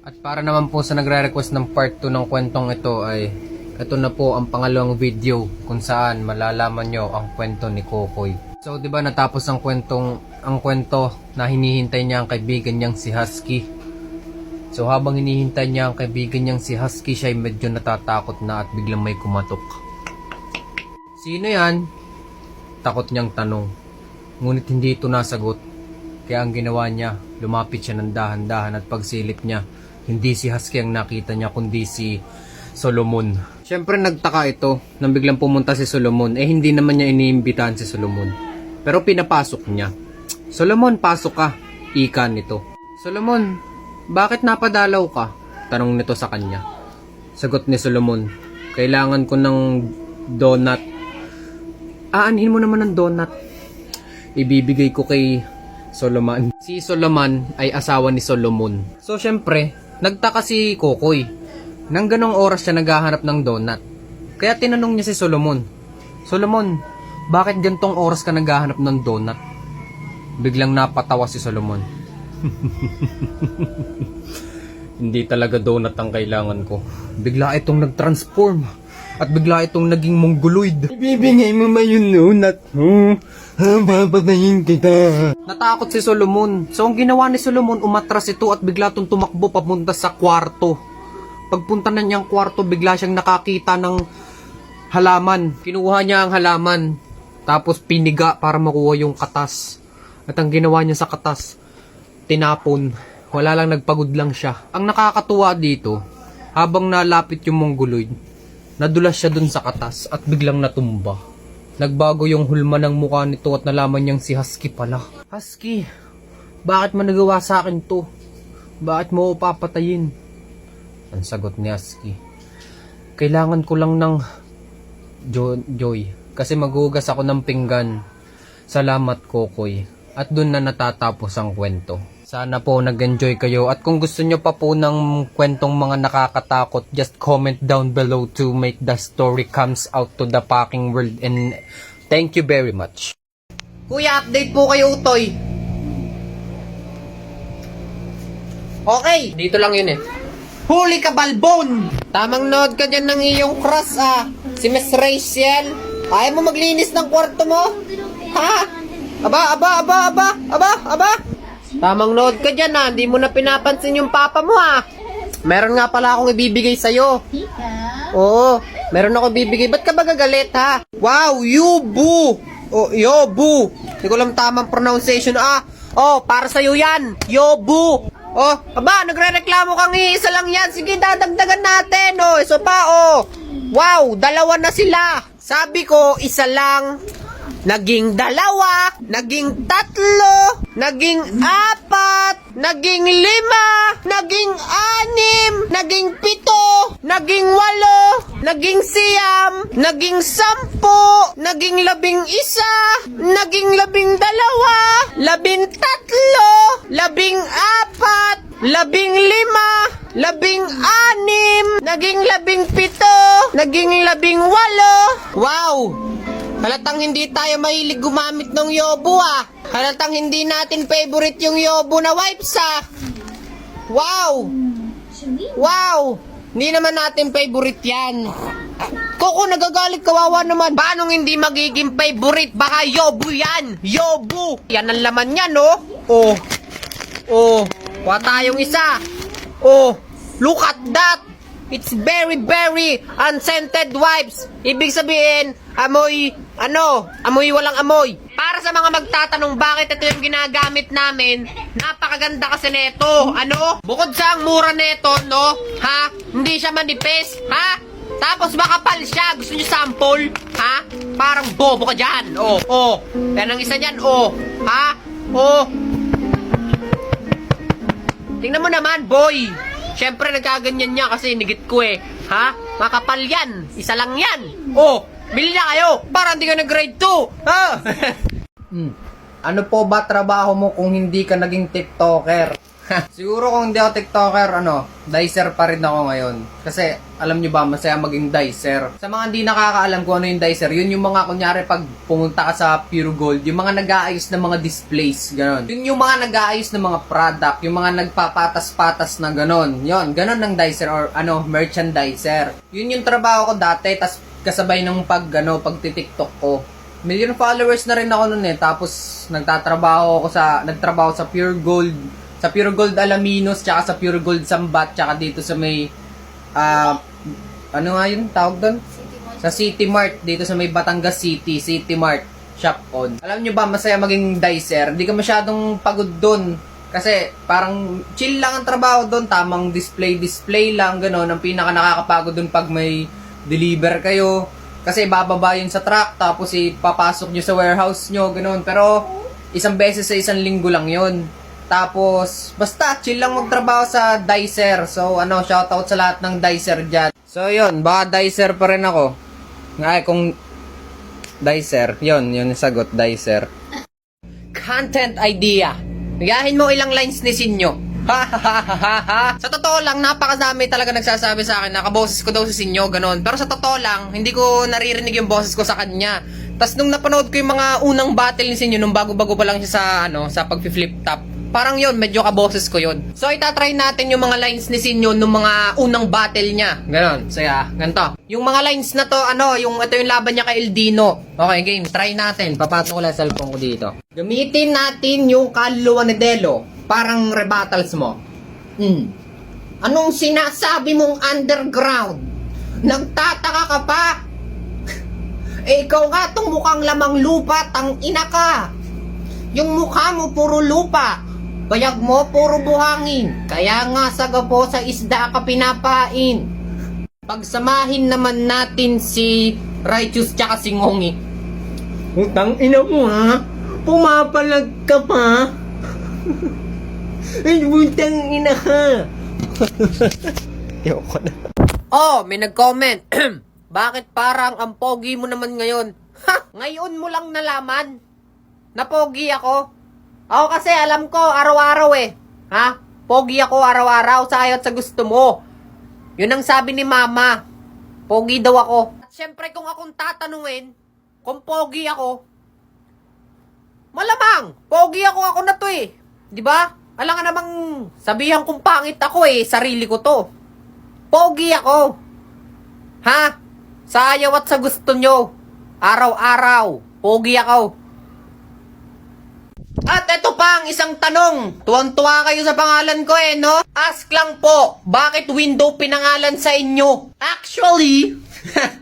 At para naman po sa nagre-request ng part 2 ng kwentong ito ay ito na po ang pangalawang video kung saan malalaman nyo ang kwento ni Kokoy. So 'di ba natapos ang kwento na hinihintay niya ang kaibigan niyang si Husky. So habang hinihintay niya ang kaibigan niyang si Husky, siya ay medyo natatakot na at biglang may kumatok. Sino yan? Takot niyang tanong. Ngunit hindi ito nasagot. Kaya ang ginawa niya, lumapit siya ng dahan-dahan at pagsilip niya, hindi si Husky ang nakita niya kundi si Solomon. Siyempre nagtaka ito nang biglang pumunta si Solomon. Hindi naman niya iniimbitahan si Solomon. Pero pinapasok niya. Solomon, pasok ka. Ika nito. Solomon, bakit napadalaw ka? Tanong nito sa kanya. Sagot ni Solomon, kailangan ko ng donut. Aanhin mo naman ng donut. Ibibigay ko kay Solomon. Si Solomon ay asawa ni Solomon. So syempre, nagtaka si Kokoy. Nang ganong oras siya naghahanap ng donut. Kaya tinanong niya si Solomon, Solomon, bakit gantong oras ka naghahanap ng donut? Biglang napatawa si Solomon. Hindi talaga donut ang kailangan ko. Bigla itong nag-transform. At bigla itong naging mongoloid. Ibibigay mo ba yung donut? Papatayin kita. Natakot si Solomon. So ang ginawa ni Solomon, umatras ito at bigla itong tumakbo papunta sa kwarto. Pagpunta na niyang kwarto, bigla siyang nakakita ng halaman. Kinuha niya ang halaman. Tapos piniga para makuha yung katas. At ang ginawa niya sa katas, tinapon. Wala lang, nagpagod lang siya. Ang nakakatuwa dito, habang nalapit yung mongoloid, nadulas siya dun sa katas at biglang natumba. Nagbago yung hulma ng mukha nito at nalaman niyang si Husky pala. Husky, bakit mo nagawa sa akin to? Bakit mo ako papatayin? Ang sagot ni Husky, kailangan ko lang ng joy kasi maghugas ako ng pinggan. Salamat, Kokoy. At dun na natatapos ang kwento. Sana po nag-enjoy kayo at kung gusto nyo pa po ng kwentong mga nakakatakot, just comment down below to make the story comes out to the packing world, and thank you very much. Kuya, update po kayo, Utoy. Okay, dito lang yun eh. Huli ka, Balbon! Tamang nood ka dyan ng iyong crush si Miss Rachel. Ayaw mo maglinis ng kwarto mo? Ha? Aba! Tamang nood ka dyan hindi mo na pinapansin yung papa mo Meron nga pala akong ibibigay sa'yo. Oo, meron ako ibibigay. Ba't ka ba gagalit Wow, Yobu! Oh, Yobu! Hindi ko alam tamang pronunciation. Para sa'yo yan, Yobu! Nagre-reklamo kang iisa lang yan. Sige, dadagdagan natin. Isa pa, Wow, dalawa na sila. Sabi ko, isa lang. Naging dalawa, naging tatlo, naging apat, naging lima, naging anim, naging pito, naging walo, naging siyam, naging sampo, naging 11, naging 12, 13, 14, 15, 16, naging 17, naging 18. Wow! Halatang hindi tayo mahilig gumamit ng Yobo Halatang hindi natin favorite yung Yobo na wipes Wow! Wow! Hindi naman natin favorite yan. Koko, nagagalit, kawawa naman. Paano hindi magiging favorite? Baka Yobo yan! Yobo! Yan ang laman yan, kuha tayong isa. Look at that! It's very, very unscented wipes. Ibig sabihin, amoy walang amoy. Para sa mga magtatanong bakit ito yung ginagamit namin, napakaganda kasi neto. Bukod sa ang mura neto, hindi siya manipis, tapos makapal siya. Gusto niyo sample, Parang bobo ka dyan, Yan ang isa dyan, Tingnan mo naman, boy. Siyempre nagkaganyan niya kasi nigit ko Makapal yan. Isa lang yan. Bili na kayo para hindi ka nag-grade 2. Ano po ba trabaho mo kung hindi ka naging TikToker? Siguro kung hindi ako TikToker, dicer pa rin ako ngayon. Kasi, alam nyo ba, masaya maging dicer. Sa mga hindi nakakaalam kung ano yung dicer, yun yung mga, kunyari, pag pumunta ka sa Pure Gold, yung mga nag-aayos ng mga displays, ganon. Yun yung mga nag-aayos ng mga product, yung mga nagpapatas-patas na ganon. Yun, ganon ng dicer or, merchandiser. Yun yung trabaho ko dati, tas kasabay ng pagti-TikTok ko. Million followers na rin ako nun tapos nagtatrabaho sa Pure Gold, sa Pure Gold Alaminos, tsaka sa Pure Gold Sambat, tsaka dito sa may, ano nga yun tawag doon? Sa City Mart, dito sa may Batangas City, City Mart, Shop On. Alam nyo ba, masaya maging dicer, hindi ka masyadong pagod doon. Kasi parang chill lang ang trabaho doon, tamang display lang, gano'n. Ang pinaka nakakapagod doon pag may deliver kayo. Kasi bababa yun sa truck, tapos ipapasok nyo sa warehouse nyo, gano'n. Pero isang beses sa isang linggo lang yun. Tapos, basta, chill lang magtrabaho sa dicer. So, shoutout sa lahat ng dicer dyan. So, yun, baka dicer pa rin ako. Ay, kung dicer, yun yung sagot, dicer. Content idea. Gayahin mo ilang lines ni Sinyo. Sa totoo lang, napakadami talaga nagsasabi sa akin na kaboses ko daw si Sinyo, ganon. Pero sa totoo lang, hindi ko naririnig yung boses ko sa kanya. Tapos nung napanood ko yung mga unang battle ni Sinyo, nung bago-bago pa lang siya sa pag-flip top, parang yun, medyo kaboses ko yun. So, itatry natin yung mga lines ni Sinyo nung mga unang battle niya. Ganon. So, ganito. Yung mga lines na to, ito yung laban niya kay Eldino. Okay, game. Try natin. Papasok ko lang cellphone ko dito. Gamitin natin yung kaluluwa ni Delo. Parang rebuttals mo. Anong sinasabi mong underground? Nagtataka ka pa? Ikaw nga tong mukhang lamang lupa, tang ina ka. Yung mukha mo puro lupa. Bayag mo, puro buhangin. Kaya nga sagapo sa isda ka pinapain. Pagsamahin naman natin si Righteous tsaka si Ngongi. Utang ina mo ha? Pumapalag ka pa? Ay, utang ina ka. Yoko na. Oh, may nag-comment. Bakit parang ang pogi mo naman ngayon? Ha? Ngayon mo lang nalaman na pogi ako? Ako kasi alam ko, araw-araw Ha? Pogi ako araw-araw sa ayaw at sa gusto mo. Yun ang sabi ni mama. Pogi daw ako. At syempre kung akong tatanungin, kung pogi ako, malamang, pogi ako na to Diba? Alam nga namang sabihan kong pangit ako sarili ko to. Pogi ako. Ha? Sa ayaw at sa gusto nyo. Araw-araw, pogi ako. At ito pa ang isang tanong. Tuwang-tuwa kayo sa pangalan ko no? Ask lang po, bakit window pinangalan sa inyo?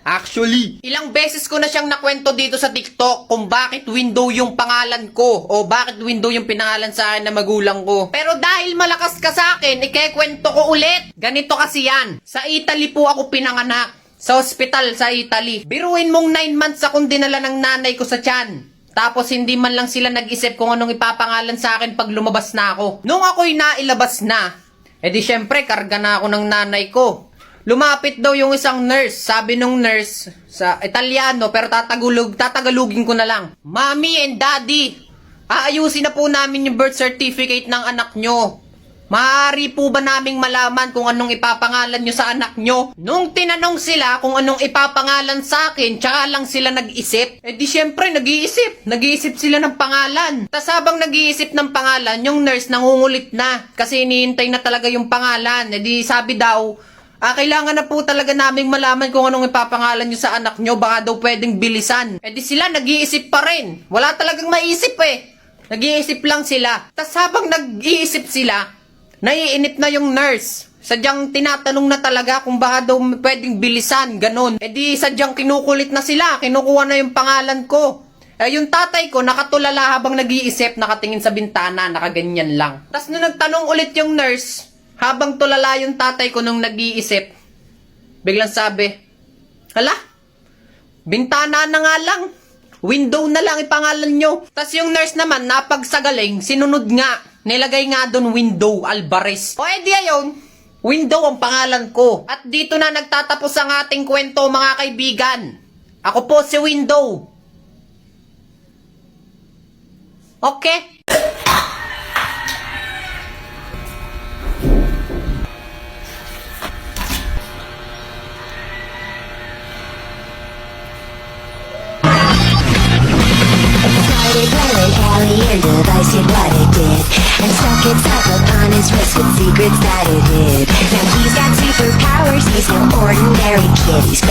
Actually, ilang beses ko na siyang nakwento dito sa TikTok kung bakit window yung pangalan ko o bakit window yung pinangalan sa akin na magulang ko. Pero dahil malakas ka sa akin, ikekwento ko ulit. Ganito kasi yan. Sa Italy po ako pinanganak. Sa ospital sa Italy. Biruin mong 9 months akong dinala ng nanay ko sa tiyan. Tapos hindi man lang sila nag-isip kung anong ipapangalan sa akin pag lumabas na ako. Nung ako'y nailabas na, edi syempre karga na ako ng nanay ko. Lumapit daw yung isang nurse. Sabi nung nurse, sa Italiano, pero tatagalugin ko na lang. Mommy and Daddy, aayusin na po namin yung birth certificate ng anak nyo. Maaari po ba naming malaman kung anong ipapangalan nyo sa anak nyo? Nung tinanong sila kung anong ipapangalan sa akin, tsaka lang sila nag-isip. Eh di syempre, nag-iisip. Nag-iisip sila ng pangalan. Tas habang nag-iisip ng pangalan, yung nurse nangungulit na. Kasi iniintay na talaga yung pangalan. Eh di sabi daw, kailangan na po talaga naming malaman kung anong ipapangalan nyo sa anak nyo. Baka daw pwedeng bilisan. Eh di sila, nag-iisip pa rin. Wala talagang maisip Nag-iisip lang sila. Tas habang nag-iisip sila, naiinip na yung nurse. Sadyang tinatanong na talaga kung baka daw pwedeng bilisan, ganun. E di sadyang kinukulit na sila, kinukuha na yung pangalan ko. Yung tatay ko nakatulala habang nag-iisip, nakatingin sa bintana, nakaganyan lang. Tapos nung nagtanong ulit yung nurse, habang tulala yung tatay ko nung nag-iisip, biglang sabi, hala, bintana na nga lang. Window na lang ipangalan nyo. Tapos yung nurse naman, napagsagaling, sinunod nga. Nilagay nga doon window, Alvarez. O edi ayon, window ang pangalan ko. At dito na nagtatapos ang ating kwento mga kaibigan. Ako po si Window. Okay? device did what it did, and stuck its up on his wrist with secrets that it hid. Now he's got superpowers, he's no ordinary kid. He's